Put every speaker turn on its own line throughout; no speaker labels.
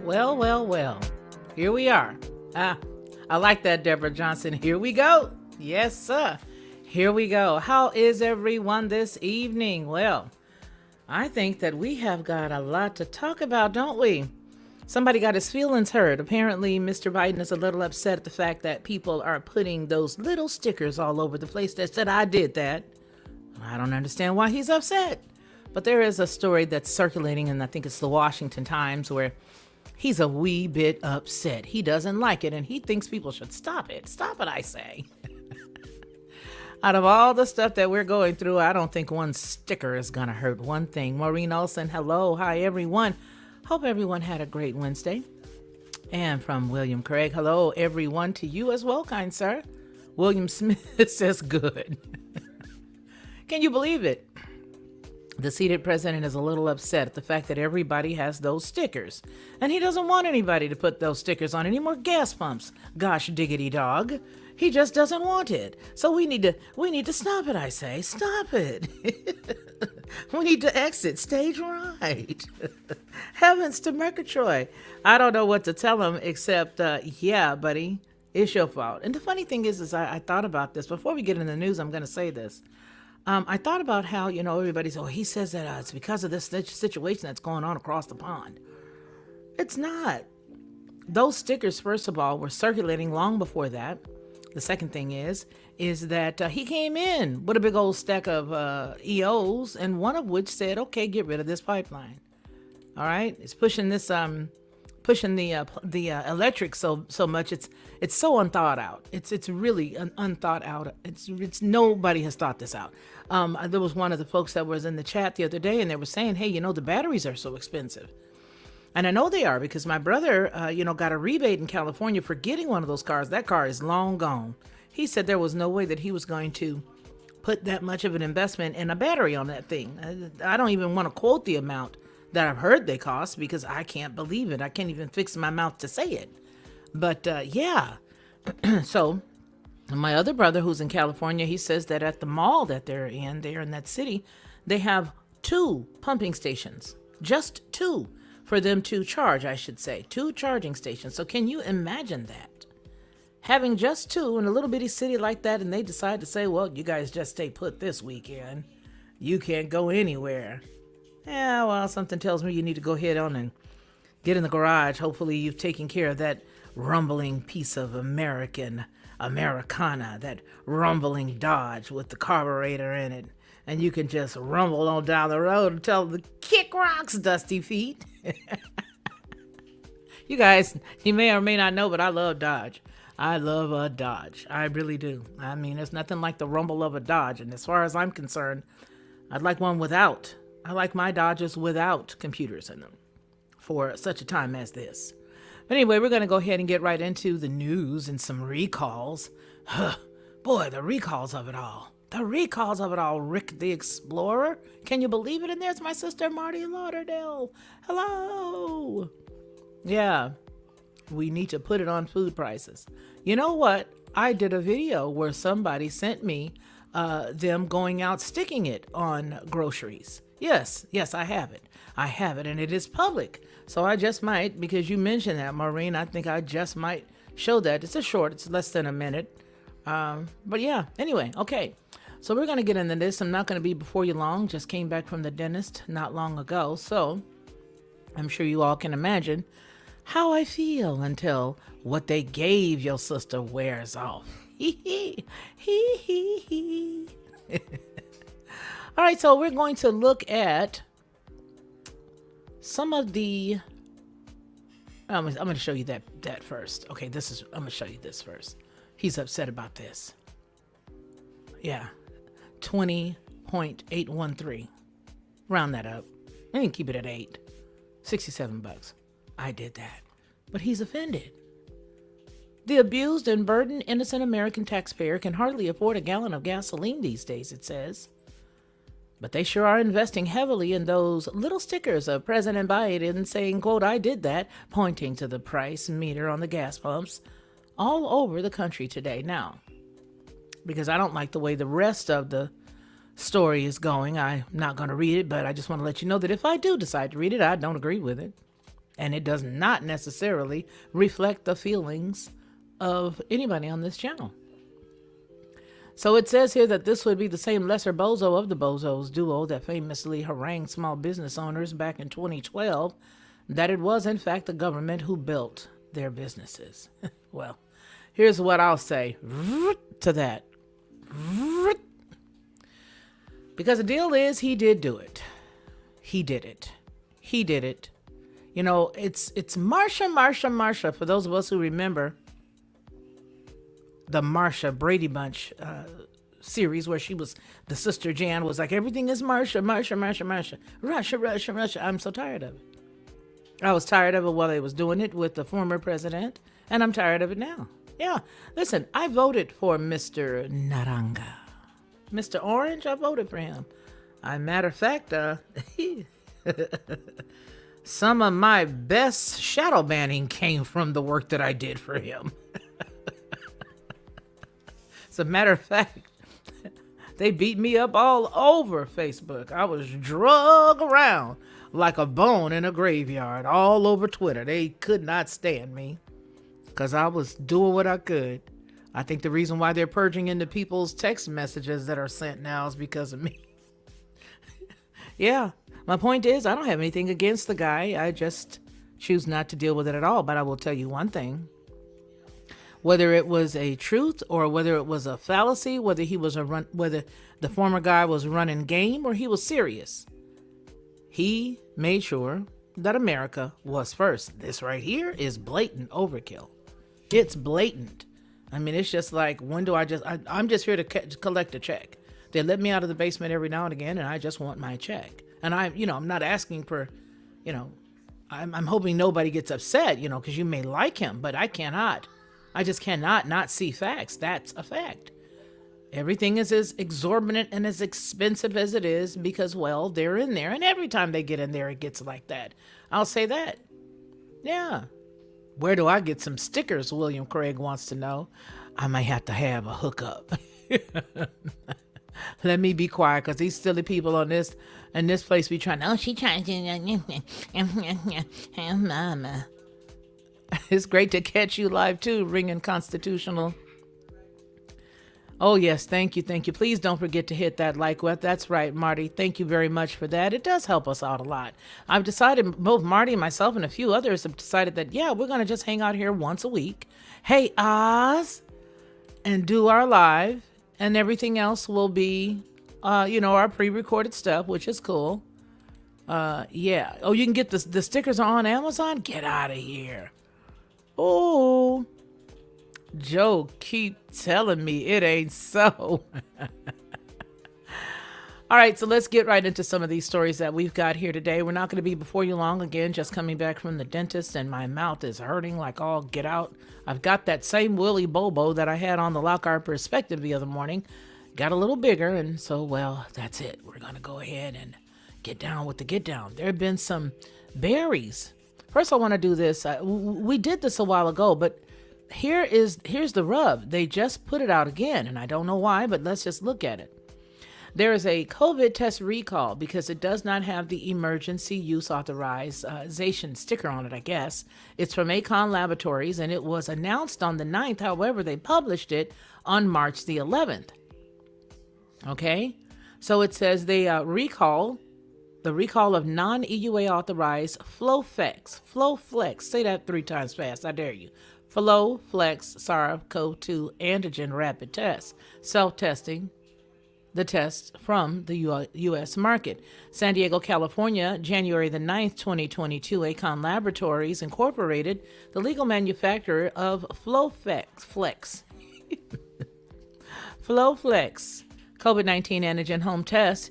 Well, well, well. Here we are. Ah, I like that, Deborah Johnson. Here we go. Yes, sir. Here we go. How is everyone this evening? Well, I think that we have got a lot to talk about, don't we? Somebody got his feelings hurt. Apparently, Mr. Biden is a little upset at the fact that people are putting those little stickers all over the place that said, I did that. I don't understand why he's upset. But there is a story that's circulating, and I think it's the Washington Times, where he's a wee bit upset. He doesn't like it, and he thinks people should stop it. Stop it, I say. Out of all the stuff that we're going through, I don't think one sticker is going to hurt one thing. Maureen Olson, hello. Hi, everyone. Hope everyone had a great Wednesday. And from William Craig, hello, everyone, to you as well, kind sir. William Smith says good. Can you believe it? The seated president is a little upset at the fact that everybody has those stickers. And he doesn't want anybody to put those stickers on any more gas pumps. Gosh diggity dog. He just doesn't want it. So we need to stop it, I say. Stop it. We need to exit stage right. Heavens to Murgatroyd. I don't know what to tell him except, yeah, buddy, it's your fault. And the funny thing is I thought about this. Before we get into the news, I'm going to say this. I thought about how, everybody's, he says that it's because of this situation that's going on across the pond. It's not. Those stickers, first of all, were circulating long before that. The second thing is that he came in with a big old stack of EOs, and one of which said, okay, get rid of this pipeline. All right. It's pushing this, pushing the electric so much. It's so unthought out. It's really unthought out. It's nobody has thought this out. There was one of the folks that was in the chat the other day, and they were saying, hey, the batteries are so expensive. And I know they are because my brother, got a rebate in California for getting one of those cars. That car is long gone. He said there was no way that he was going to put that much of an investment in a battery on that thing. I don't even want to quote the amount that I've heard they cost because I can't believe it. I can't even fix my mouth to say it. But yeah, so my other brother who's in California, he says that at the mall that they're in that city, they have 2 pumping stations, just 2 for them to charge, I should say, 2 charging stations. So can you imagine that? Having just 2 in a little bitty city like that, and they decide to say, well, you guys just stay put this weekend. You can't go anywhere. Yeah, well, something tells me you need to go ahead on and get in the garage. Hopefully you've taken care of that rumbling piece of Americana, that rumbling Dodge with the carburetor in it. And you can just rumble on down the road until the kick rocks, dusty feet. You guys, you may or may not know, but I love Dodge. I love a Dodge. I really do. I mean, there's nothing like the rumble of a Dodge. And as far as I'm concerned, I'd like one without. I like my Dodges without computers in them for such a time as this. But anyway, we're going to go ahead and get right into the news and some recalls. Boy, the recalls of it all. The recalls of it all. Rick the Explorer. Can you believe it? And there's my sister, Marty Lauderdale. Hello. Yeah, we need to put it on food prices. You know what? I did a video where somebody sent me them going out sticking it on groceries. Yes, I have it. And it is public. So I just might, because you mentioned that, Maureen, I think I just might show that. It's it's less than a minute. But yeah, anyway, okay. So we're going to get into this. I'm not going to be before you long. Just came back from the dentist not long ago. So I'm sure you all can imagine how I feel until what they gave your sister wears off. All right, so we're going to look at some of the. I'm going to show you that first. Okay, I'm going to show you this first. He's upset about this. Yeah, 20.813. Round that up. I didn't keep it at 8. $67. I did that, but he's offended. The abused and burdened innocent American taxpayer can hardly afford a gallon of gasoline these days, it says. But they sure are investing heavily in those little stickers of President Biden saying, quote, I did that, pointing to the price meter on the gas pumps all over the country today. Now, because I don't like the way the rest of the story is going, I'm not going to read it, but I just want to let you know that if I do decide to read it, I don't agree with it. And it does not necessarily reflect the feelings of anybody on this channel. So it says here that this would be the same lesser bozo of the bozos duo that famously harangued small business owners back in 2012, that it was in fact the government who built their businesses. Well, here's what I'll say to that. Because the deal is, he did do it. He did it. He did it. You know, it's Marsha. For those of us who remember the Marsha Brady Bunch series, where she was, the sister Jan was like, everything is Marsha. Russia. I'm so tired of it. I was tired of it while they was doing it with the former president, and I'm tired of it now. Yeah, listen, I voted for Mr. Naranga. Mr. Orange, I voted for him. Matter of fact, some of my best shadow banning came from the work that I did for him. As a matter of fact, they beat me up all over Facebook. I was drug around like a bone in a graveyard all over Twitter. They could not stand me because I was doing what I could. I think the reason why they're purging into people's text messages that are sent now is because of me. Yeah, my point is, I don't have anything against the guy. I just choose not to deal with it at all. But I will tell you one thing. Whether it was a truth or whether it was a fallacy, whether the former guy was running game or he was serious, he made sure that America was first. This right here is blatant overkill. It's blatant. I mean, it's just like, when do I'm just here to collect a check. They let me out of the basement every now and again, and I just want my check. And I'm not asking for, I'm hoping nobody gets upset, because you may like him, but I just cannot not see facts. That's a fact. Everything is as exorbitant and as expensive as it is because, well, they're in there. And every time they get in there, it gets like that. I'll say that. Yeah. Where do I get some stickers? William Craig wants to know. I might have to have a hookup. Let me be quiet, because these silly people in this place be trying, she trying to, mama. It's great to catch you live too, Ringing Constitutional. Oh yes, thank you. Please don't forget to hit that like button. That's right, Marty. Thank you very much for that. It does help us out a lot. I've decided, both Marty and myself and a few others have decided that, yeah, we're going to just hang out here once a week. Hey, Oz, and do our live, and everything else will be, our pre-recorded stuff, which is cool. Yeah. Oh, you can get the stickers on Amazon? Get out of here. Oh, Joe keep telling me it ain't so. All right, so let's get right into some of these stories that we've got here today. We're not going to be before you long. Again, just coming back from the dentist, and my mouth is hurting like all get out. I've got that same Willy Bobo that I had on the Lockhart Perspective the other morning. Got a little bigger, and so, well, that's it. We're going to go ahead and get down with the get down. There have been some berries. First, I want to do this. We did this a while ago, but here's the rub. They just put it out again, and I don't know why, but let's just look at it. There is a COVID test recall because it does not have the emergency use authorization sticker on it, I guess. It's from Acon Laboratories, and it was announced on the 9th. However, they published it on March the 11th. Okay? So it says they recall of non-EUA authorized Flowflex, say that 3 times fast, I dare you. Flowflex SARS-CoV-2 antigen rapid test, self-testing, the test from the U.S. market. San Diego, California, January the 9th, 2022, Acon Laboratories Incorporated, the legal manufacturer of Flowflex. Flowflex COVID-19 antigen home test.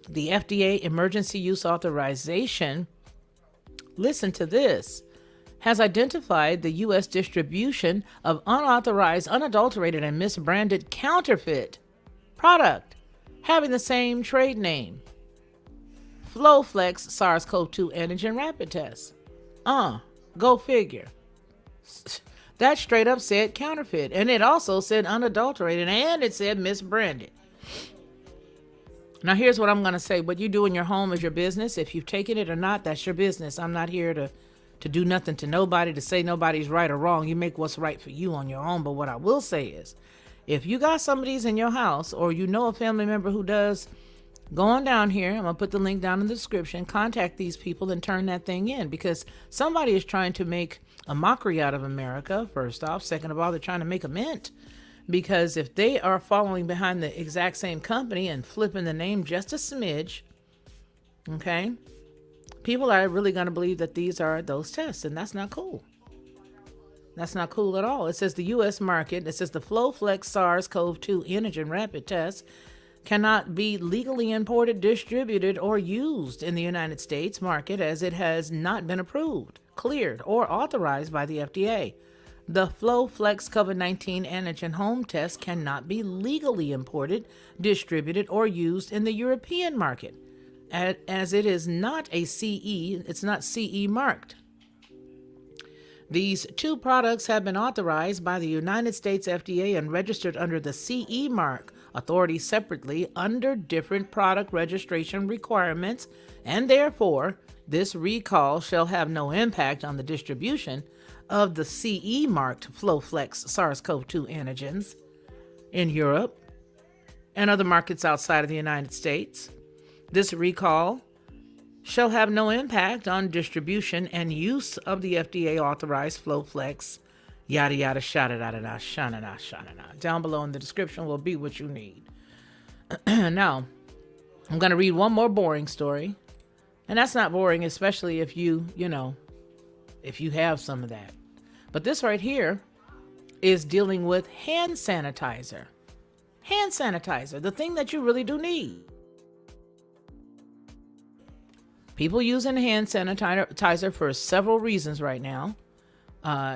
The FDA emergency use authorization, listen to this, has identified the U.S. distribution of unauthorized, unadulterated, and misbranded counterfeit product having the same trade name. Flowflex SARS-CoV-2 antigen rapid test. Go figure. That straight up said counterfeit, and it also said unadulterated, and it said misbranded. Now, here's what I'm going to say. What you do in your home is your business. If you've taken it or not, that's your business. I'm not here to do nothing to nobody, to say nobody's right or wrong. You make what's right for you on your own. But what I will say is, if you got some of these in your house, or you know a family member who does, go on down here. I'm going to put the link down in the description. Contact these people and turn that thing in, because somebody is trying to make a mockery out of America, first off. Second of all, they're trying to make a mint. Because if they are following behind the exact same company and flipping the name just a smidge, okay, people are really going to believe that these are those tests, and that's not cool. That's not cool at all. It says the U.S. market, it says the FlowFlex SARS-CoV-2 antigen rapid test cannot be legally imported, distributed, or used in the United States market, as it has not been approved, cleared, or authorized by the FDA. The FlowFlex COVID-19 antigen home test cannot be legally imported, distributed, or used in the European market, as it is not a CE, it's not CE marked. These two products have been authorized by the United States FDA and registered under the CE mark authority separately under different product registration requirements, and therefore this recall shall have no impact on the distribution of the CE marked FlowFlex SARS-CoV-2 antigens in Europe and other markets outside of the United States. This recall shall have no impact on distribution and use of the FDA authorized FlowFlex, yada yada, shada da da da, shana da shana da. Down below in the description will be what you need. Now, I'm going to read one more boring story. And that's not boring, especially if if you have some of that. But this right here is dealing with hand sanitizer. Hand sanitizer, the thing that you really do need. People using hand sanitizer for several reasons right now.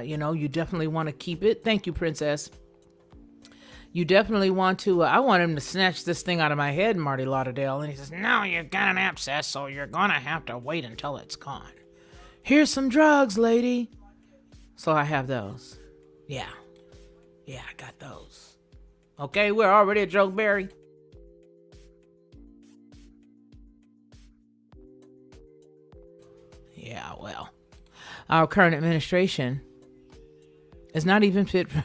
You definitely want to keep it. Thank you, Princess. You definitely want to. I want him to snatch this thing out of my head, Marty Lauderdale. And he says, no, you've got an abscess, so you're going to have to wait until it's gone. Here's some drugs, lady. So I have those. Yeah, I got those. Okay, we're already at Jokeberry. Yeah, well, our current administration is not even fit for...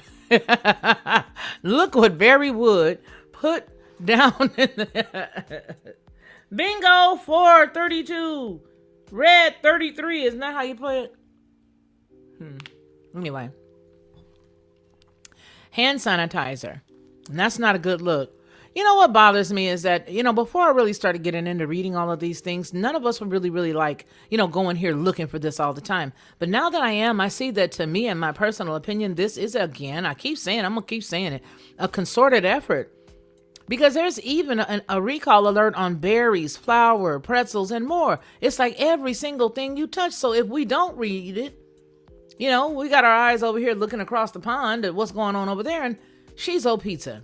Look what Barry Wood put down in the... Bingo, 432. Red 33. Isn't that how you play it? Anyway. Hand sanitizer. And that's not a good look. You know what bothers me is that, before I really started getting into reading all of these things, none of us were really like, going here looking for this all the time. But now that I am, I see that, to me and my personal opinion, this is, again, I'm going to keep saying it, a concerted effort. Because there's even a recall alert on berries, flour, pretzels, and more. It's like every single thing you touch. So if we don't read it, we got our eyes over here looking across the pond at what's going on over there, and Shizo Pizza.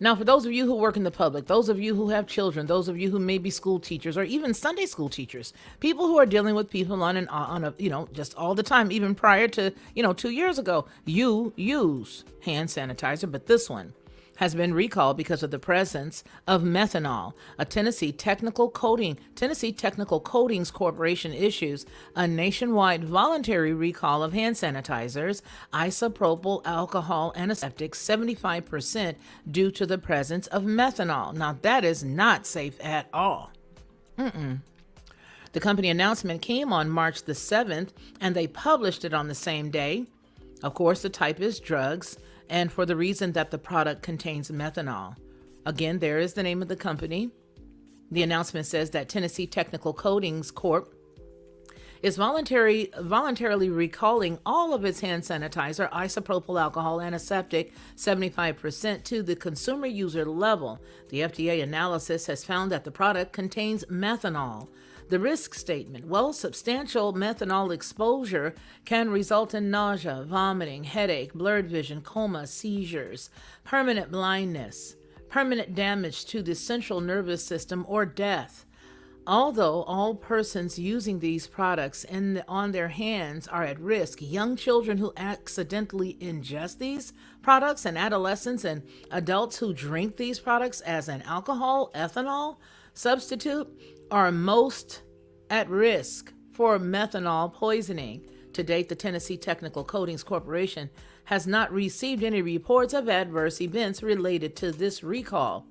Now, for those of you who work in the public, those of you who have children, those of you who may be school teachers or even Sunday school teachers, people who are dealing with people on a just all the time, even prior to, 2 years ago, you use hand sanitizer, but this one has been recalled because of the presence of methanol. A Tennessee Technical Coatings Corporation issues a nationwide voluntary recall of hand sanitizers, isopropyl alcohol antiseptic 75% due to the presence of methanol. Now that is not safe at all. The company announcement came on March the 7th, and they published it on the same day. Of course, the type is drugs, and for the reason that the product contains methanol. Again, there is the name of the company. The announcement says that Tennessee Technical Coatings Corp. is voluntarily recalling all of its hand sanitizer, isopropyl alcohol antiseptic 75% to the consumer user level. The FDA analysis has found that the product contains methanol. The risk statement: well, substantial methanol exposure can result in nausea, vomiting, headache, blurred vision, coma, seizures, permanent blindness, permanent damage to the central nervous system, or death. Although all persons using these products on their hands are at risk, young children who accidentally ingest these products and adolescents and adults who drink these products as an alcohol, ethanol substitute are most at risk for methanol poisoning. To date, the Tennessee Technical Coatings Corporation has not received any reports of adverse events related to this recall.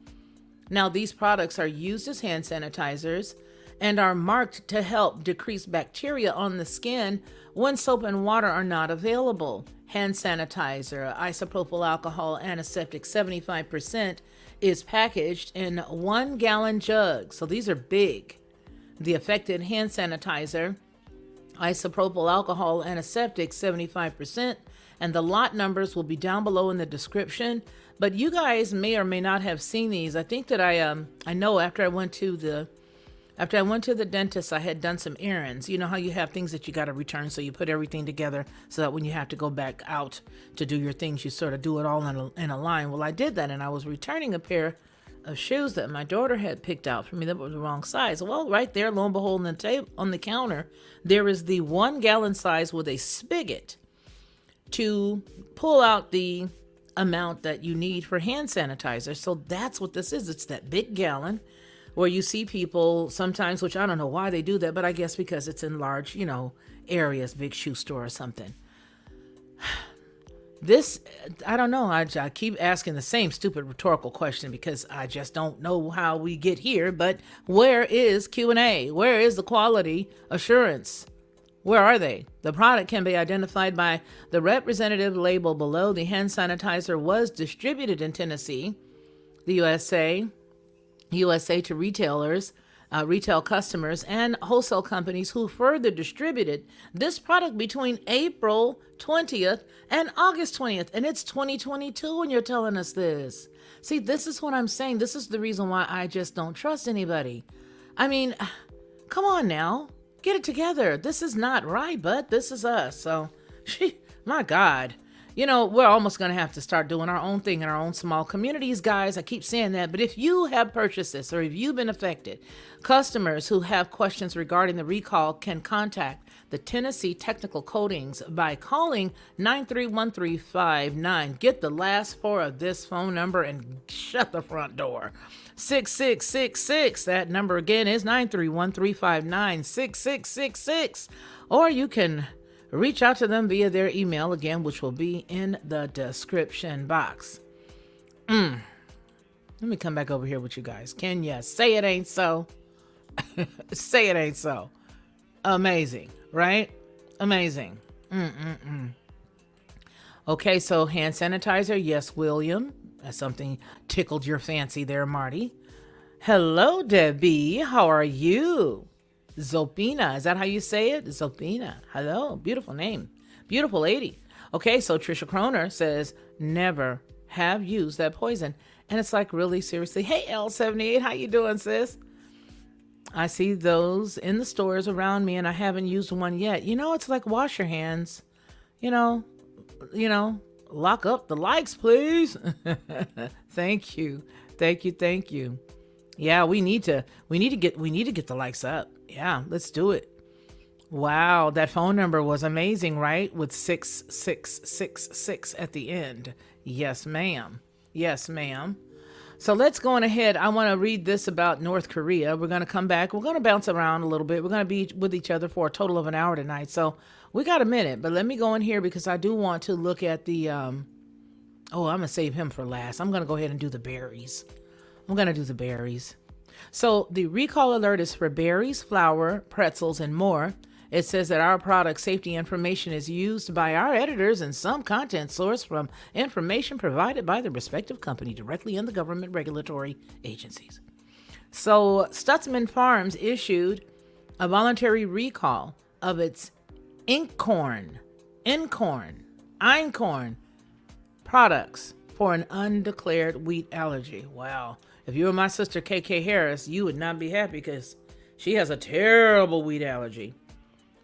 Now, these products are used as hand sanitizers and are marked to help decrease bacteria on the skin when soap and water are not available. Hand sanitizer, isopropyl alcohol antiseptic 75%, is packaged in 1 gallon jugs. So these are big. The affected hand sanitizer, isopropyl alcohol antiseptic 75%, and the lot numbers will be down below in the description. But you guys may or may not have seen these. I think that I know after I went to the dentist, I had done some errands. You know how you have things that you got to return, so you put everything together so that when you have to go back out to do your things, you sort of do it all in a line. Well, I did that, and I was returning a pair of shoes that my daughter had picked out for me that was the wrong size. Well, right there, lo and behold, on the counter, there is the 1 gallon size with a spigot to pull out the amount that you need for hand sanitizer. So that's what this is. It's that big gallon where you see people sometimes, which I don't know why they do that, but I guess because it's in large, areas, big shoe store or something. This, I don't know. I keep asking the same stupid rhetorical question because I just don't know how we get here. But where is Q&A? Where is the quality assurance? Where are they? The product can be identified by the representative label below. The hand sanitizer was distributed in Tennessee, the USA to retailers, retail customers, and wholesale companies who further distributed this product between April 20th and August 20th. And it's 2022 when you're telling us this. See, this is what I'm saying. This is the reason why I just don't trust anybody. I mean, come on now. Get it together. This is not right, but this is us. So, my God. We're almost going to have to start doing our own thing in our own small communities, guys. I keep saying that. But if you have purchased this or if you've been affected, customers who have questions regarding the recall can contact the Tennessee Technical Coatings by calling 931-359. Get the last 4 of this phone number and shut the front door. 6666. That number again is 931-359-6666. Or you can reach out to them via their email again, which will be in the description box. Let me come back over here with you guys. Can you say it ain't so? Say it ain't so. Amazing, right? Amazing. Okay, so hand sanitizer. Yes, William. That's something tickled your fancy there, Marty. Hello, Debbie. How are you? Zopina, is that how you say it? Zopina. Hello, beautiful name. Beautiful lady. Okay, so Trisha Croner says, never have used that poison. And it's like, really, seriously? Hey, L78, how you doing, sis? I see those in the stores around me, and I haven't used one yet. It's like, wash your hands. Lock up the likes, please. Thank you. Yeah, we need to get the likes up. Yeah, let's do it. Wow, that phone number was amazing, right? With 6666 at the end. Yes, ma'am. So let's go on ahead. I want to read this about North Korea. We're going to come back. We're going to bounce around a little bit. We're going to be with each other for a total of an hour tonight. So we got a minute, but let me go in here because I do want to look at the, I'm going to save him for last. I'm going to go ahead and do the berries. So the recall alert is for berries, flour, pretzels, and more. It says that our product safety information is used by our editors and some content source from information provided by the respective company directly in the government regulatory agencies. So Stutzman Farms issued a voluntary recall of its einkorn products for an undeclared wheat allergy. Wow. If you were my sister KK Harris, you would not be happy because she has a terrible wheat allergy.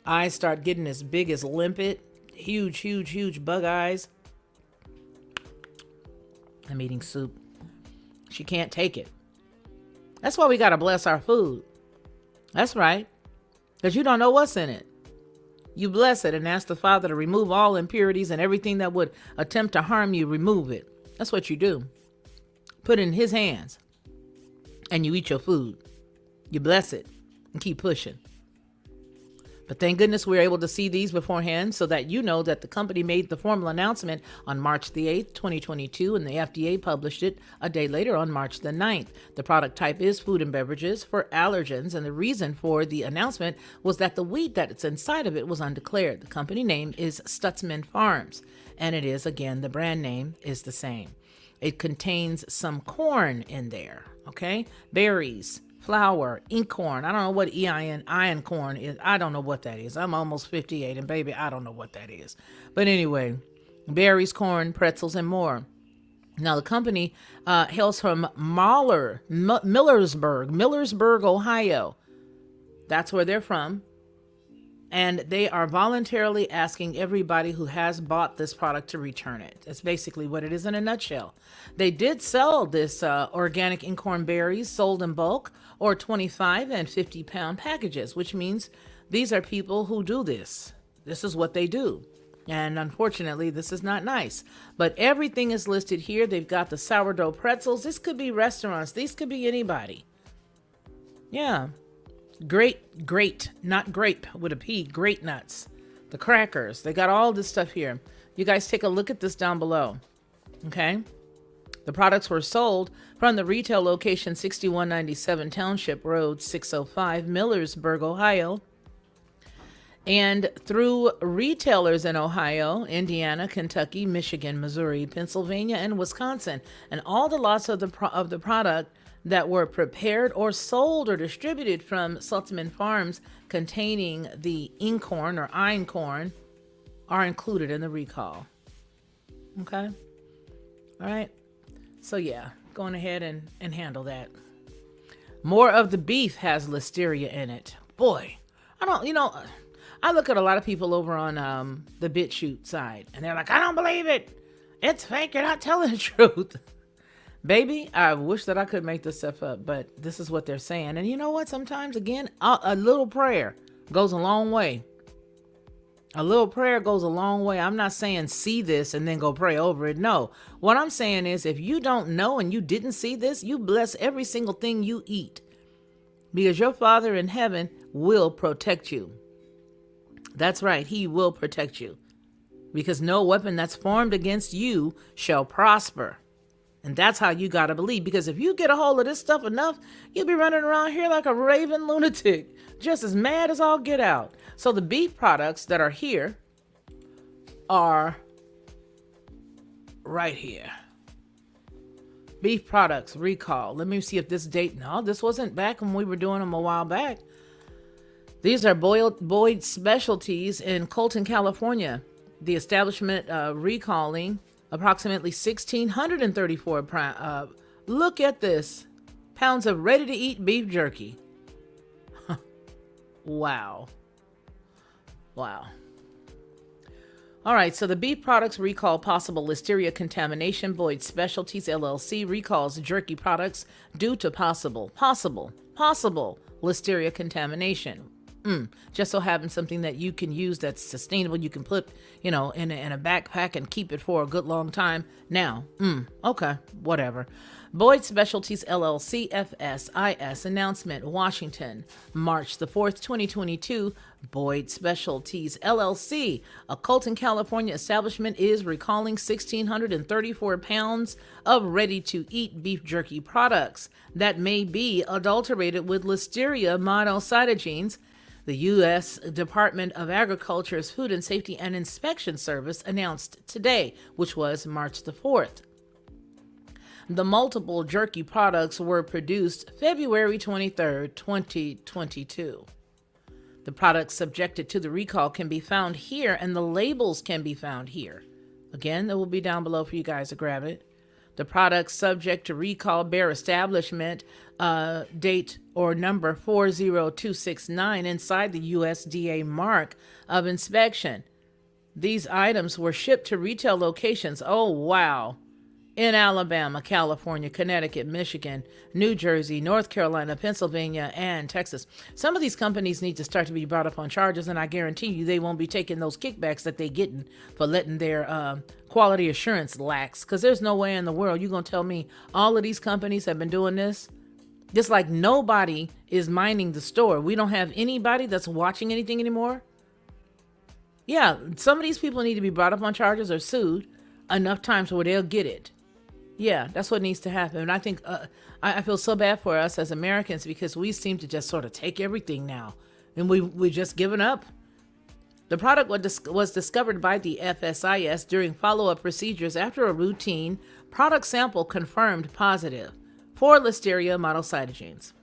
Eyes start getting as big as limpet. Huge bug eyes. I'm eating soup. She can't take it. That's why we got to bless our food. That's right. Because you don't know what's in it. You bless it and ask the Father to remove all impurities and everything that would attempt to harm you, remove it. That's what you do. Put it in his hands and you eat your food. You bless it and keep pushing. But thank goodness we were able to see these beforehand so that you know that the company made the formal announcement on March the 8th, 2022, and the FDA published it a day later on March the 9th. The product type is food and beverages for allergens, and the reason for the announcement was that the wheat that's inside of it was undeclared. The company name is Stutzman Farms, and it is, again, the brand name is the same. It contains some corn in there, okay? Berries, flour, incorn. I don't know what iron corn is. I don't know what that is. I'm almost 58 and baby, I don't know what that is. But anyway, berries, corn, pretzels, and more. Now the company hails from Millersburg, Ohio. That's where they're from. And they are voluntarily asking everybody who has bought this product to return it. That's basically what it is in a nutshell. They did sell this organic incorn berries sold in bulk or 25 and 50 pound packages, which means these are people who do this. This is what they do. And unfortunately, this is not nice. But everything is listed here. They've got the sourdough pretzels. This could be restaurants. These could be anybody. Yeah. Great, not grape with a P, great nuts. The crackers, they got all this stuff here. You guys take a look at this down below, okay? The products were sold from the retail location 6197 Township Road, 605, Millersburg, Ohio, and through retailers in Ohio, Indiana, Kentucky, Michigan, Missouri, Pennsylvania, and Wisconsin. And all the lots of the product that were prepared or sold or distributed from Stutzman Farms containing the incorn or einkorn are included in the recall. Okay? All right? So yeah, going ahead and handle that. More of the beef has listeria in it. Boy, I look at a lot of people over on the BitChute side, and they're like, I don't believe it. It's fake. You're not telling the truth. Baby, I wish that I could make this stuff up, but this is what they're saying. And you know what? Sometimes, again, a little prayer goes a long way. A little prayer goes a long way. I'm not saying see this and then go pray over it. No. What I'm saying is if you don't know and you didn't see this, you bless every single thing you eat because your Father in heaven will protect you. That's right. He will protect you because no weapon that's formed against you shall prosper. And that's how you got to believe. Because if you get a hold of this stuff enough, you'll be running around here like a raving lunatic, just as mad as all get out. So the beef products that are here are right here. Beef products recall. Let me see if this date. No, this wasn't back when we were doing them a while back. These are Boyd Specialties in Colton, California. The establishment recalling approximately 1,634 look at this, pounds of ready-to-eat beef jerky. Wow. All right, so the beef products recall possible listeria contamination. Boyd Specialties LLC recalls jerky products due to possible listeria contamination. Just so having something that you can use that's sustainable, you can put, in a backpack and keep it for a good long time. Now, okay, whatever. Boyd Specialties LLC, FSIS announcement, Washington, March the 4th, 2022. Boyd Specialties LLC, a Colton, California establishment, is recalling 1,634 pounds of ready-to-eat beef jerky products that may be adulterated with Listeria monocytogenes. The U.S. Department of Agriculture's Food and Safety and Inspection Service announced today, which was March the 4th. The multiple jerky products were produced February 23rd, 2022. The products subjected to the recall can be found here, and the labels can be found here. Again, it will be down below for you guys to grab it. The products subject to recall bear establishment date or number 40269 inside the USDA mark of inspection. These items were shipped to retail locations. Oh, wow. in Alabama, California, Connecticut, Michigan, New Jersey, North Carolina, Pennsylvania, and Texas. Some of these companies need to start to be brought up on charges, and I guarantee you they won't be taking those kickbacks that they getting for letting their quality assurance lax. Because there's no way in the world you're going to tell me all of these companies have been doing this. Just like nobody is minding the store. We don't have anybody that's watching anything anymore. Yeah, some of these people need to be brought up on charges or sued enough times where they'll get it. Yeah, that's what needs to happen. And I think I feel so bad for us as Americans because we seem to just sort of take everything now. And we just given up. The product was discovered by the FSIS during follow-up procedures after a routine product sample confirmed positive for Listeria monocytogenes.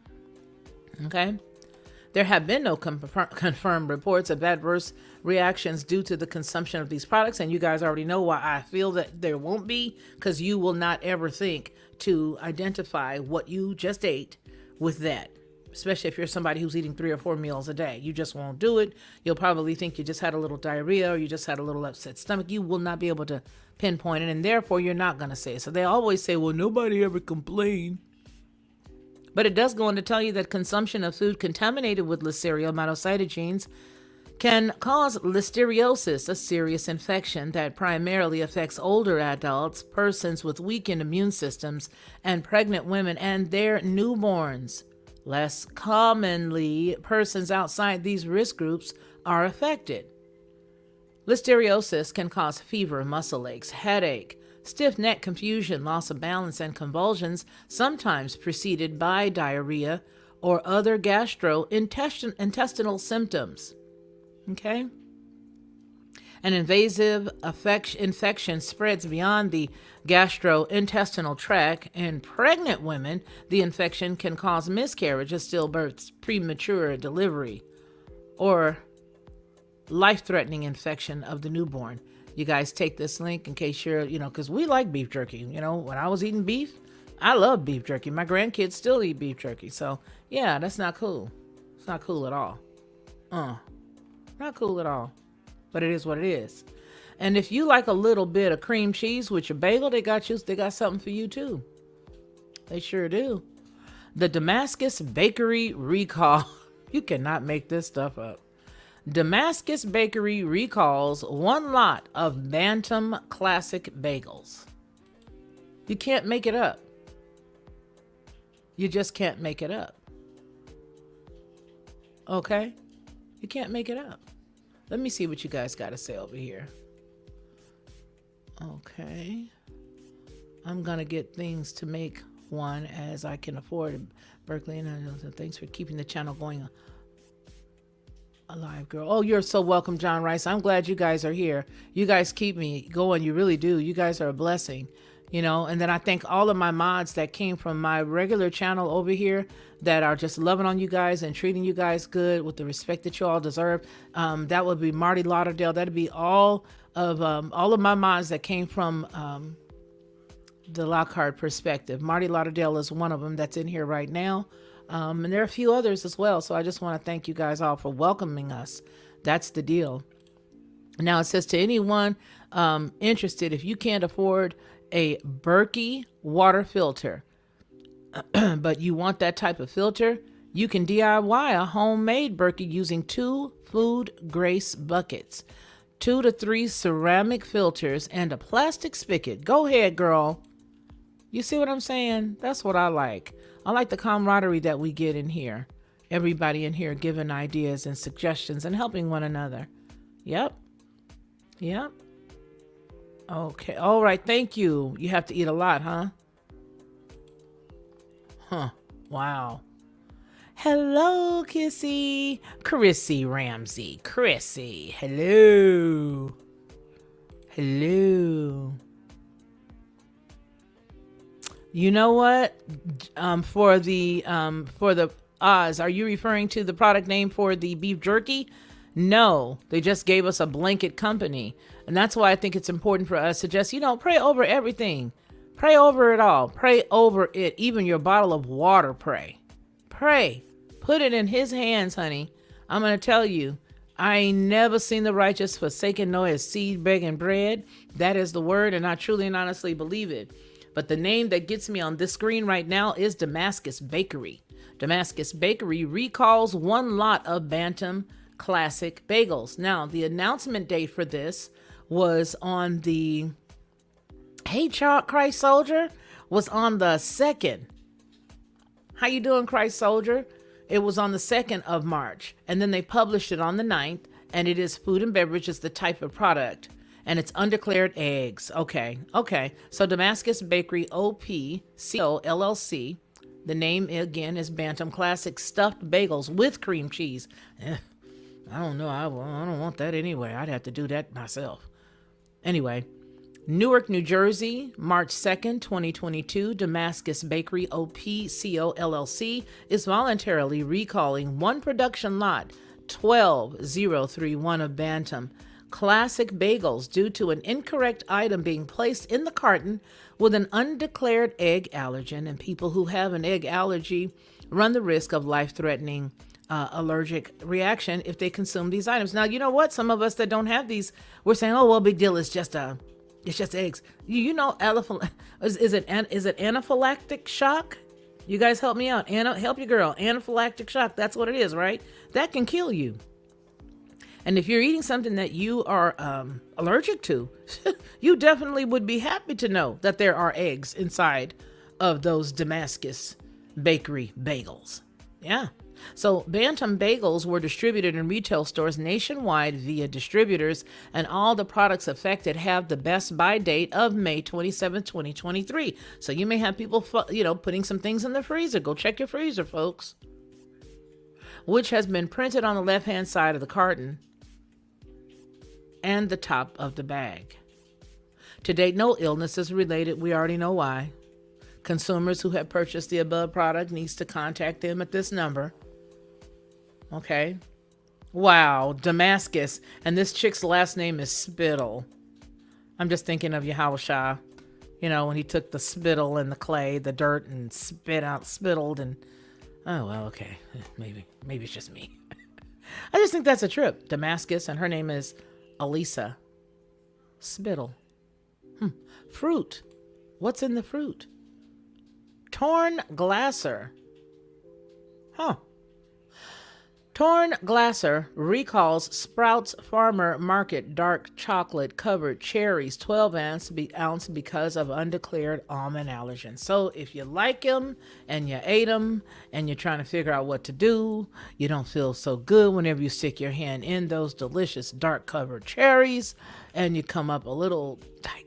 Okay? There have been no confirmed reports of adverse reactions due to the consumption of these products. And you guys already know why I feel that there won't be, because you will not ever think to identify what you just ate with that. Especially if you're somebody who's eating 3 or 4 meals a day. You just won't do it. You'll probably think you just had a little diarrhea or you just had a little upset stomach. You will not be able to pinpoint it, and therefore you're not going to say it. So they always say, well, nobody ever complained. But it does go on to tell you that consumption of food contaminated with Listeria monocytogenes can cause listeriosis, a serious infection that primarily affects older adults, persons with weakened immune systems, and pregnant women and their newborns. Less commonly, persons outside these risk groups are affected. Listeriosis can cause fever, muscle aches, headache, stiff neck, confusion, loss of balance, and convulsions, sometimes preceded by diarrhea or other gastrointestinal symptoms. Okay? An invasive infection spreads beyond the gastrointestinal tract. In pregnant women, the infection can cause miscarriage of stillbirths, premature delivery, or life-threatening infection of the newborn. You guys take this link in case you're, because we like beef jerky. When I was eating beef, I love beef jerky. My grandkids still eat beef jerky. So, yeah, that's not cool. It's not cool at all. Not cool at all. But it is what it is. And if you like a little bit of cream cheese with your bagel, they got something for you too. They sure do. The Damascus Bakery recall. You cannot make this stuff up. Damascus Bakery recalls 1 lot of Bantam Classic bagels. You can't make it up. You just can't make it up. Okay? You can't make it up. Let me see what you guys got to say over here. Okay. I'm going to get things to make one as I can afford. Berkeley, and thanks for keeping the channel going alive, girl. Oh, you're so welcome, John Rice. I'm glad you guys are here. You guys keep me going. You really do. You guys are a blessing, and then I thank all of my mods that came from my regular channel over here that are just loving on you guys and treating you guys good with the respect that you all deserve. That would be Marty Lauderdale. That'd be all of my mods that came from the Lockhart perspective. Marty Lauderdale is one of them that's in here right now. And there are a few others as well. So I just want to thank you guys all for welcoming us. That's the deal. Now it says to anyone interested, if you can't afford a Berkey water filter, but you want that type of filter, you can DIY a homemade Berkey using 2 Food Grace buckets, 2 to 3 ceramic filters, and a plastic spigot. Go ahead, girl. You see what I'm saying? That's what I like. I like the camaraderie that we get in here. Everybody in here giving ideas and suggestions and helping one another. Yep. Okay. All right. Thank you. You have to eat a lot, huh? Wow. Hello, Kissy. Chrissy Ramsey. Chrissy. Hello. You know what? For the Oz, are you referring to the product name for the beef jerky? No, they just gave us a blanket company. And that's why I think it's important for us to just, pray over everything. Pray over it all. Pray over it. Even your bottle of water, pray. Pray. Put it in his hands, honey. I'm going to tell you, I ain't never seen the righteous forsaken nor his seed begging bread. That is the word, and I truly and honestly believe it. But the name that gets me on this screen right now is Damascus Bakery. Damascus Bakery recalls one lot of Bantam Classic bagels. Now, the announcement date for this was on the Christ Soldier was on the 2nd. How you doing, Christ Soldier? It was on the 2nd of March, and then they published it on the 9th, and it is food and beverage is the type of product, and it's undeclared eggs. Okay. So Damascus Bakery OPCO LLC. The name again is Bantam Classic Stuffed Bagels with Cream Cheese. I don't know. I don't want that anyway. I'd have to do that myself. Anyway, Newark, New Jersey, March 2nd, 2022, Damascus Bakery OPCO LLC is voluntarily recalling one production lot, 12031 of Bantam Classic Bagels, due to an incorrect item being placed in the carton with an undeclared egg allergen, and people who have an egg allergy run the risk of life-threatening allergic reaction if they consume these items. Now, you know what? Some of us that don't have these, we're saying, oh, well, big deal. It's just eggs. You know, is it anaphylactic shock? You guys help me out. Help your girl. Anaphylactic shock. That's what it is, right? That can kill you. And if you're eating something that you are allergic to, you definitely would be happy to know that there are eggs inside of those Damascus Bakery bagels. Yeah. So Bantam bagels were distributed in retail stores nationwide via distributors, and all the products affected have the best buy date of May 27, 2023. So you may have people, putting some things in the freezer. Go check your freezer, folks. Which has been printed on the left-hand side of the carton and the top of the bag. To date, no illness is related. We already know why. Consumers who have purchased the above product needs to contact them at this number. Okay. Wow, Damascus. And this chick's last name is Spittle. I'm just thinking of Yahushua. When he took the spittle and the clay, the dirt, and spittled, and oh, well, okay. Maybe it's just me. I just think that's a trip. Damascus, and her name is Elisa Spittle. Fruit. What's in the fruit? Torn Glasser. Torn Glasser recalls Sprouts Farmer Market dark chocolate covered cherries 12 ounce because of undeclared almond allergen. So if you like them and you ate them and you're trying to figure out what to do, you don't feel so good whenever you stick your hand in those delicious dark covered cherries and you come up a little tight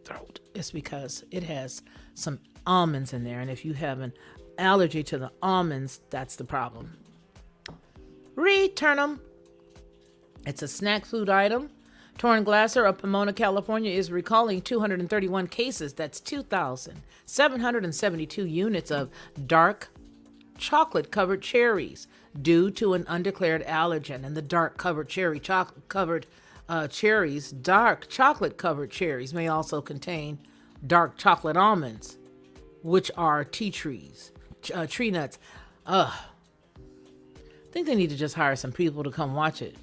throat, it's because it has some almonds in there. And if you have an allergy to the almonds, that's the problem. Return them. It's a snack food item. Torn Glasser of Pomona, California is recalling 231 cases. That's 2,772 units of dark chocolate covered cherries due to an undeclared allergen. And the dark covered dark chocolate covered cherries may also contain dark chocolate almonds, which are tree nuts. I think they need to just hire some people to come watch it.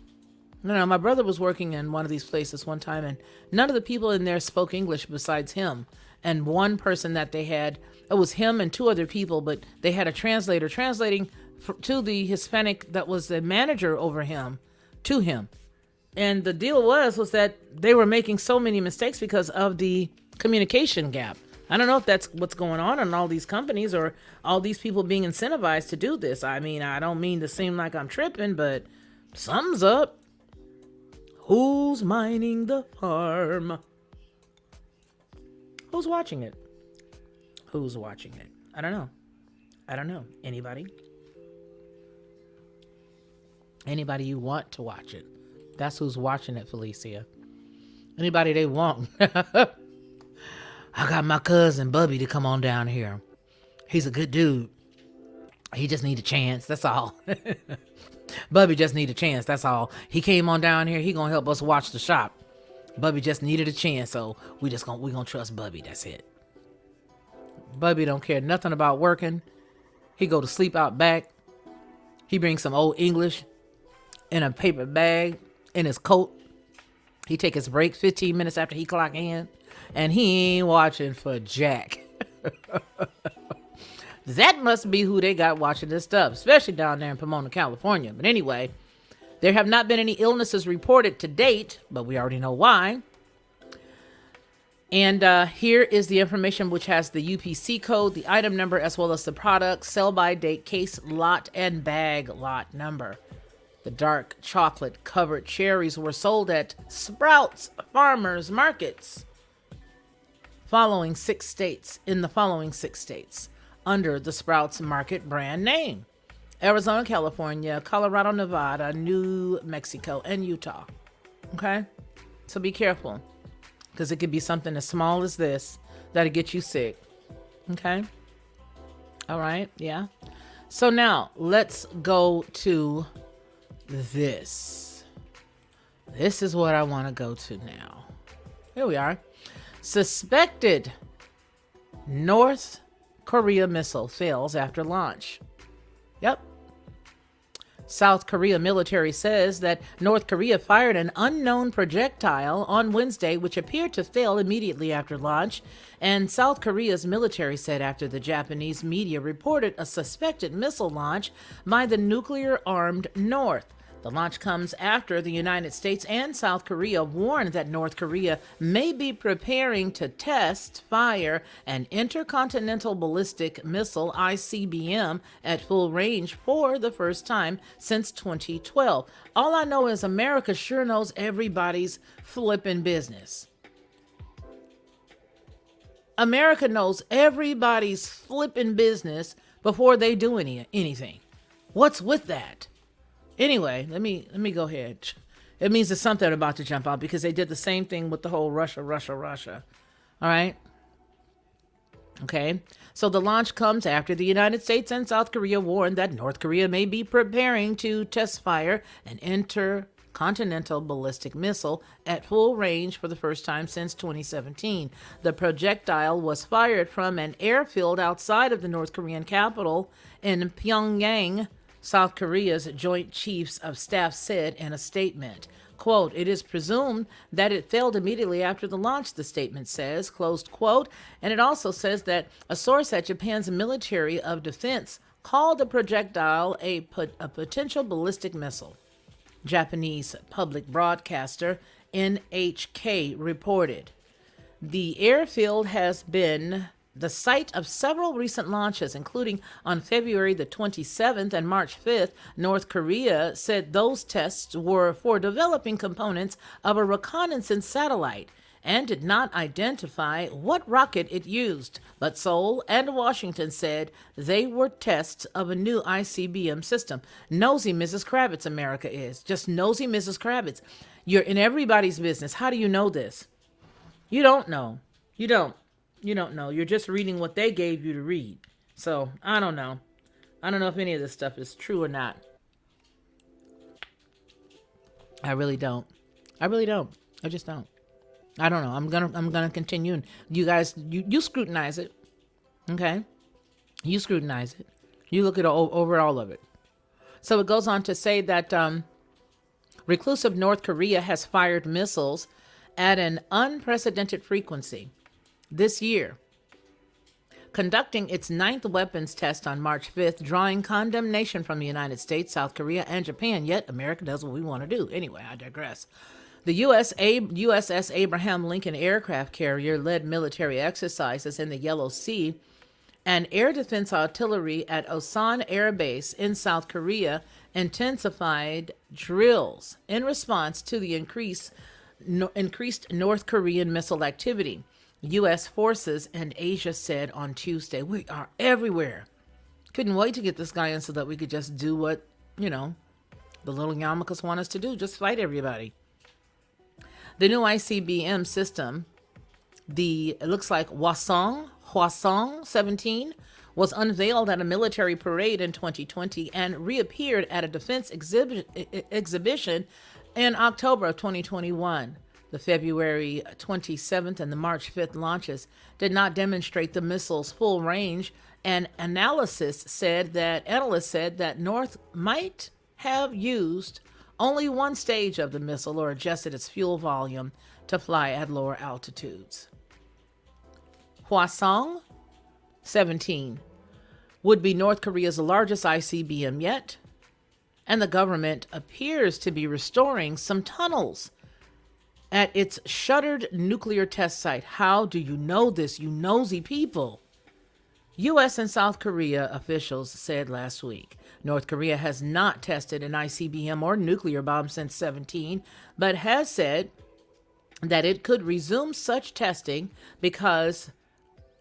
My brother was working in one of these places one time, and none of the people in there spoke English besides him. And one person that they had, it was him and two other people, but they had a translator translating to the Hispanic that was the manager over him, to him. And the deal was that they were making so many mistakes because of the communication gap. I don't know if that's what's going on in all these companies or all these people being incentivized to do this. I mean, I don't mean to seem like I'm tripping, but something's up. Who's mining the farm? Who's watching it? Who's watching it? I don't know. Anybody? Anybody you want to watch it? That's who's watching it, Felicia. Anybody they want. I got my cousin Bubby to come on down here. He's a good dude. He just need a chance, that's all. Bubby just need a chance, that's all. He came on down here, he gonna help us watch the shop. Bubby just needed a chance, so we gonna trust Bubby, that's it. Bubby don't care nothing about working. He go to sleep out back. He brings some old English in a paper bag in his coat. He take his break 15 minutes after he clock in. And he ain't watching for Jack. That must be who they got watching this stuff, especially down there in Pomona, California. But anyway, there have not been any illnesses reported to date, but we already know why. And here is the information, which has the UPC code, the item number, as well as the product, sell by date, case lot, and bag lot number. The dark chocolate covered cherries were sold at Sprouts Farmers Markets in the following six states under the Sprouts Market brand name: Arizona, California, Colorado, Nevada, New Mexico, and Utah. Okay? So be careful, because it could be something as small as this that'll get you sick. Okay? All right? Yeah. So now let's go to this. This is what I want to go to now. Here we are. Suspected North Korea missile fails after launch. Yep. South Korea military says that North Korea fired an unknown projectile on Wednesday, which appeared to fail immediately after launch. And South Korea's military said after the Japanese media reported a suspected missile launch by the nuclear-armed North. The launch comes after the United States and South Korea warned that North Korea may be preparing to fire an intercontinental ballistic missile, ICBM, at full range for the first time since 2012. All I know is America sure knows everybody's flipping business. America knows everybody's flipping business before they do anything. What's with that? Anyway, let me go ahead. It means there's something about to jump out, because they did the same thing with the whole Russia. All right. Okay. So the launch comes after the United States and South Korea warned that North Korea may be preparing to test fire an intercontinental ballistic missile at full range for the first time since 2017. The projectile was fired from an airfield outside of the North Korean capital in Pyongyang, South Korea's Joint Chiefs of Staff said in a statement. Quote, "It is presumed that it failed immediately after the launch," the statement says, closed quote. And it also says that a source at Japan's Ministry of Defense called the projectile a potential ballistic missile. Japanese public broadcaster NHK reported. The airfield has been the site of several recent launches, including on February the 27th and March 5th. North Korea said those tests were for developing components of a reconnaissance satellite and did not identify what rocket it used. But Seoul and Washington said they were tests of a new ICBM system. Nosy Mrs. Kravitz, America is. Just nosy Mrs. Kravitz. You're in everybody's business. How do you know this? You don't know. You don't know. You're just reading what they gave you to read. So, I don't know. I don't know if any of this stuff is true or not. I really don't. I just don't. I don't know. I'm gonna continue. And you guys, you scrutinize it. Okay? You scrutinize it. You look at over all of it. So it goes on to say that reclusive North Korea has fired missiles at an unprecedented frequency this year, conducting its ninth weapons test on March 5th, drawing condemnation from the United States, South Korea, and Japan. Yet America does what we want to do. Anyway, I digress. The USS Abraham Lincoln aircraft carrier led military exercises in the Yellow Sea, and air defense artillery at Osan Air Base in South Korea intensified drills in response to the increased North Korean missile activity. U.S. forces in Asia said on Tuesday, "We are everywhere." Couldn't wait to get this guy in so that we could just do what, the little yarmulkes want us to do, just fight everybody. The new ICBM system, it looks like Hwasong 17, was unveiled at a military parade in 2020 and reappeared at a defense exhibition in October of 2021. The February 27th and the March 5th launches did not demonstrate the missile's full range, and analysts said that North might have used only one stage of the missile or adjusted its fuel volume to fly at lower altitudes. Hwasong 17 would be North Korea's largest ICBM yet, and the government appears to be restoring some tunnels at its shuttered nuclear test site. How do you know this, you nosy people? U.S. and South Korea officials said last week North Korea has not tested an ICBM or nuclear bomb since 17, but has said that it could resume such testing because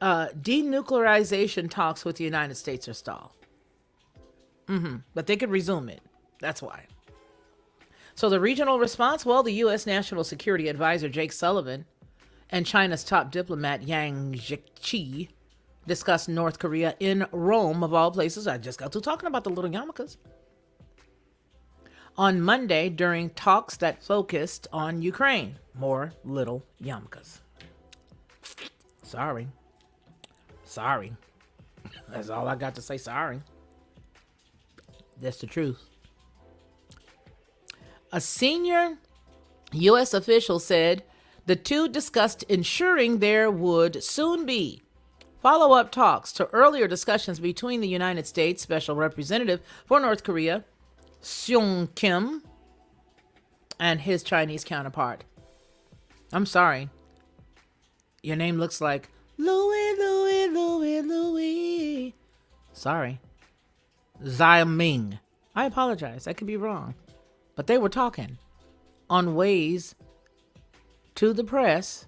denuclearization talks with the United States are stalled. But they could resume it. That's why. So the regional response, well, the U.S. National Security Advisor Jake Sullivan and China's top diplomat Yang Jiechi discussed North Korea in Rome, of all places. I just got to talking about the little yarmulkes. On Monday, during talks that focused on Ukraine. More little yarmulkes. Sorry. That's all I got to say. Sorry. That's the truth. A senior U.S. official said the two discussed ensuring there would soon be follow-up talks to earlier discussions between the United States Special Representative for North Korea, Sung Kim, and his Chinese counterpart. I'm sorry. Your name looks like Louis. Sorry. Zai Ming. I apologize. I could be wrong. But they were talking on ways to the press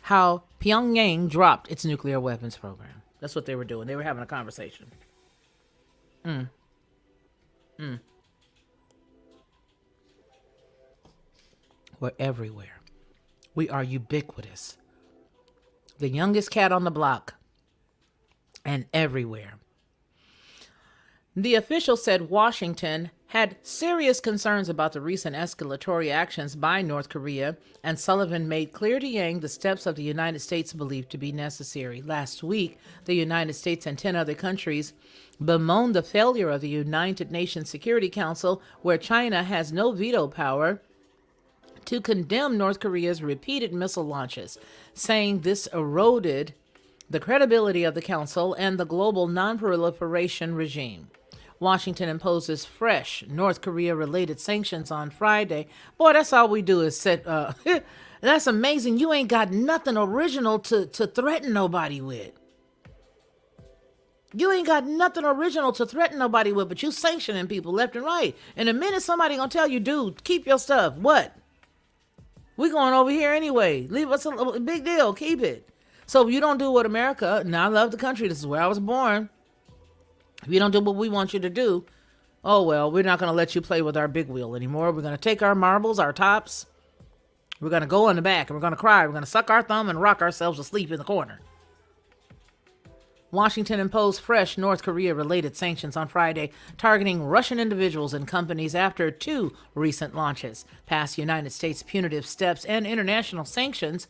how Pyongyang dropped its nuclear weapons program. That's what they were doing. They were having a conversation. We're everywhere. We are ubiquitous. The youngest cat on the block. And everywhere. The official said Washington had serious concerns about the recent escalatory actions by North Korea, and Sullivan made clear to Yang the steps of the United States believed to be necessary. Last week, the United States and 10 other countries bemoaned the failure of the United Nations Security Council, where China has no veto power, to condemn North Korea's repeated missile launches, saying this eroded the credibility of the council and the global non-proliferation regime. Washington imposes fresh North Korea-related sanctions on Friday. Boy, that's all we do is set... that's amazing. You ain't got nothing original to threaten nobody with. You ain't got nothing original to threaten nobody with, but you sanctioning people left and right. In a minute, somebody gonna tell you, dude, keep your stuff. What? We going over here anyway. Leave us a big deal. Keep it. So if you don't do what America... Now, I love the country. This is where I was born. If you don't do what we want you to do, oh, well, we're not going to let you play with our big wheel anymore. We're going to take our marbles, our tops. We're going to go in the back and we're going to cry. We're going to suck our thumb and rock ourselves to sleep in the corner. Washington imposed fresh North Korea-related sanctions on Friday, targeting Russian individuals and companies after 2 recent launches. Past United States punitive steps and international sanctions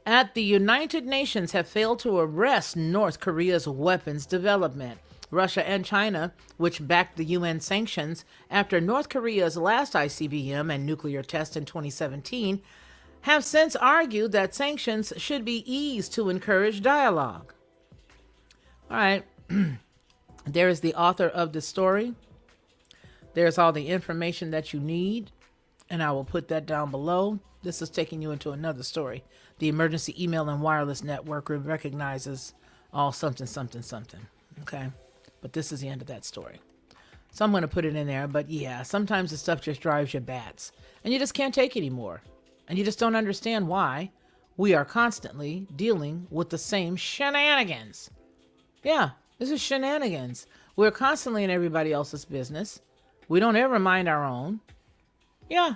at the United Nations have failed to arrest North Korea's weapons development. Russia and China, which backed the UN sanctions after North Korea's last ICBM and nuclear test in 2017, have since argued that sanctions should be eased to encourage dialogue. All right, there is the author of the story. There's all the information that you need, and I will put that down below. This is taking you into another story. The Emergency Email and Wireless Network recognizes all something. Okay. But this is the end of that story. So I'm going to put it in there. But yeah, sometimes the stuff just drives you bats. And you just can't take it anymore. And you just don't understand why we are constantly dealing with the same shenanigans. Yeah, this is shenanigans. We're constantly in everybody else's business. We don't ever mind our own. Yeah.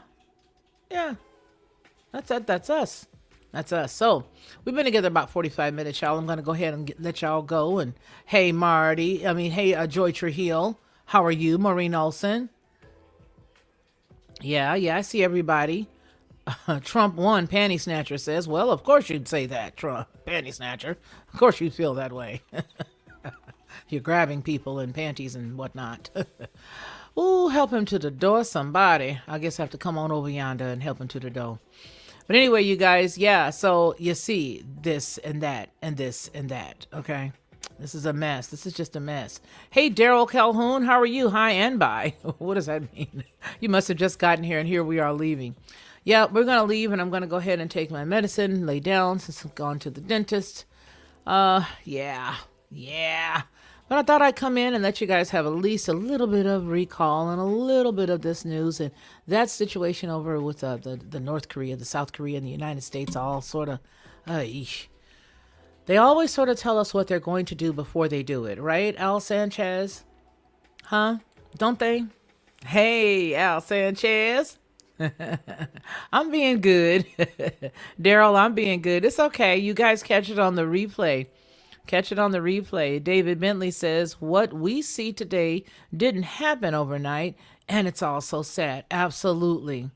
That's us. That's us. So we've been together about 45 minutes, y'all. I'm going to go ahead and let y'all go. And hey, Joy Trujillo. How are you? Maureen Olson. Yeah, I see everybody. Trump won, Panty Snatcher says. Well, of course you'd say that, Trump. Panty Snatcher. Of course you'd feel that way. You're grabbing people in panties and whatnot. Ooh, help him to the door, somebody. I guess I have to come on over yonder and help him to the door. But anyway, you guys, yeah, so you see this and that and this and that, okay? This is a mess. This is just a mess. Hey, Daryl Calhoun, how are you? Hi and bye. What does that mean? You must have just gotten here, and here we are leaving. Yeah, we're going to leave, and I'm going to go ahead and take my medicine, lay down since I've gone to the dentist. Yeah, yeah. But I thought I'd come in and let you guys have at least a little bit of recall and a little bit of this news and that situation over with the North Korea, the South Korea, and the United States all sort of, eesh. They always sort of tell us what they're going to do before they do it, right, Al Sanchez? Huh? Don't they? Hey, Al Sanchez. I'm being good. Daryl, I'm being good. It's okay. You guys catch it on the replay. Catch it on the replay. David Bentley says, what we see today didn't happen overnight, and it's all so sad. Absolutely.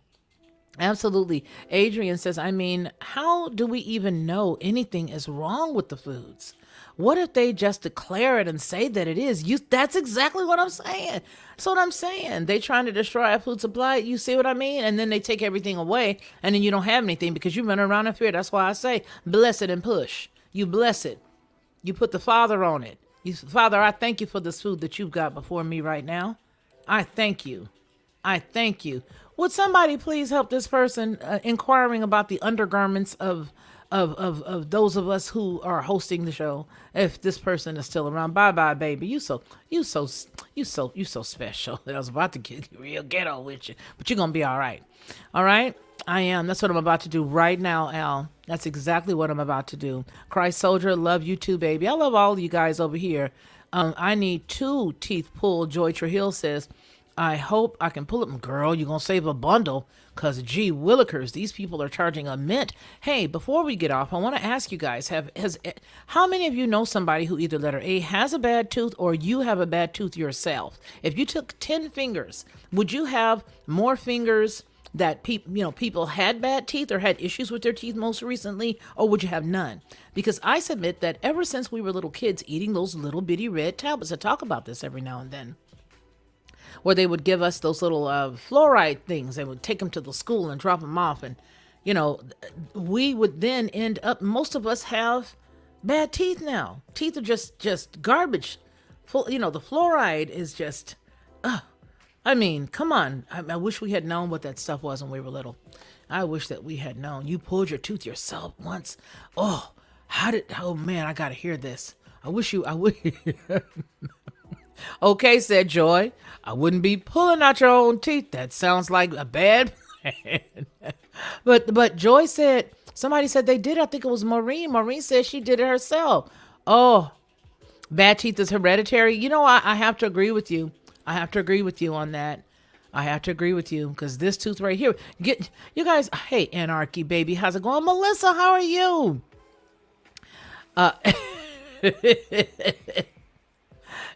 Absolutely. Adrian says, I mean, how do we even know anything is wrong with the foods? What if they just declare it and say that it is? That's exactly what I'm saying. That's what I'm saying. They trying to destroy our food supply. You see what I mean? And then they take everything away, and then you don't have anything because you run around in fear. That's why I say, bless it and push. You bless it. You put the Father on it. Father, I thank you for this food that you've got before me right now. I thank you. I thank you. Would somebody please help this person inquiring about the undergarments of those of us who are hosting the show? If this person is still around, bye bye, baby. You so special. I was about to get real ghetto with you, but you're gonna be all right. All right. I am. That's what I'm about to do right now, Al. That's exactly what I'm about to do. Christ Soldier, love you too, baby. I love all of you guys over here. I need 2 teeth pulled. Joy Trujillo says, I hope I can pull them. Girl, you're going to save a bundle because, gee, Willikers, these people are charging a mint. Hey, before we get off, I want to ask you guys, how many of you know somebody who either letter A has a bad tooth or you have a bad tooth yourself? If you took 10 fingers, would you have more fingers that people had bad teeth or had issues with their teeth most recently, or would you have none? Because I submit that ever since we were little kids eating those little bitty red tablets, I talk about this every now and then, where they would give us those little fluoride things. They would take them to the school and drop them off, and we would then end up, most of us have bad teeth now. Teeth are just garbage. The fluoride is just I mean, come on. I wish we had known what that stuff was when we were little. I wish that we had known. You pulled your tooth yourself once. Oh, oh man, I gotta hear this. I would. Okay, said Joy. I wouldn't be pulling out your own teeth. That sounds like a bad plan. But Joy said, somebody said they did. I think it was Maureen. Maureen said she did it herself. Oh, bad teeth is hereditary. I have to agree with you. I have to agree with you on that. I have to agree with you because this tooth right here, get you guys. Hey, Anarchy baby, how's it going? Melissa, how are you?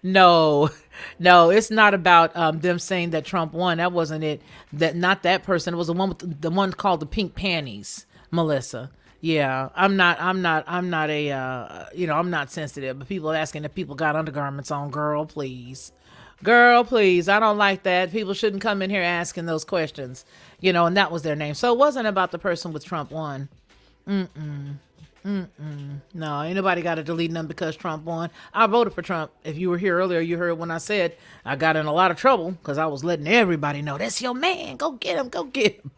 No, it's not about them saying that Trump won. That wasn't it. Not that person. It was the one with the one called the pink panties, Melissa. Yeah, I'm not a I'm not sensitive, but people asking if people got undergarments on. Girl, please. I don't like that. People shouldn't come in here asking those questions, and that was their name. So it wasn't about the person with Trump won. No, ain't nobody got to delete them because Trump won. I voted for Trump. If you were here earlier, you heard when I said I got in a lot of trouble because I was letting everybody know that's your man. Go get him. Go get him.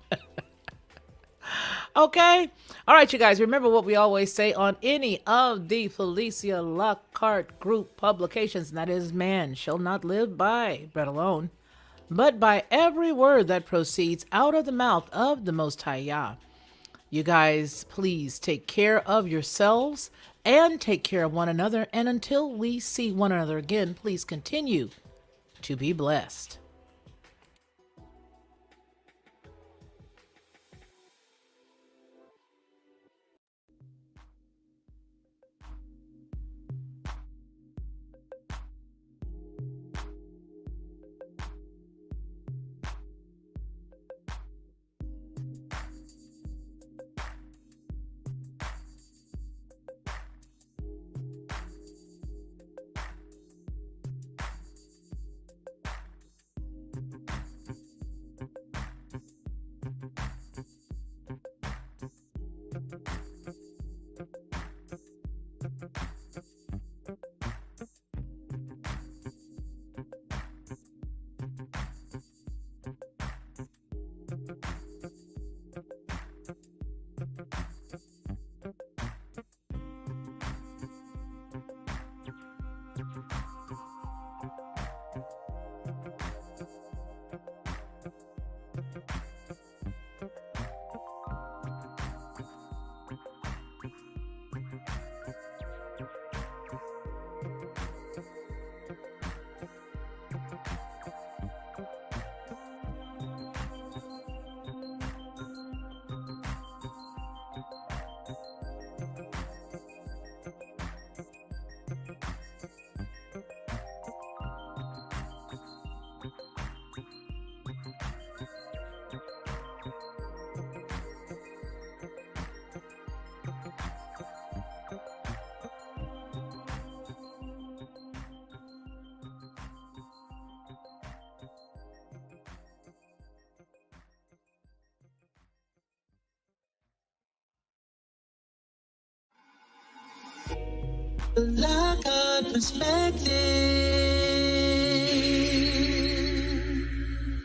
Okay. All right, you guys, remember what we always say on any of the Felicia Lockhart Group publications, and that is, man shall not live by bread alone, but by every word that proceeds out of the mouth of the Most High Yah. You guys, please take care of yourselves and take care of one another. And until we see one another again, please continue to be blessed.
But I got perspective.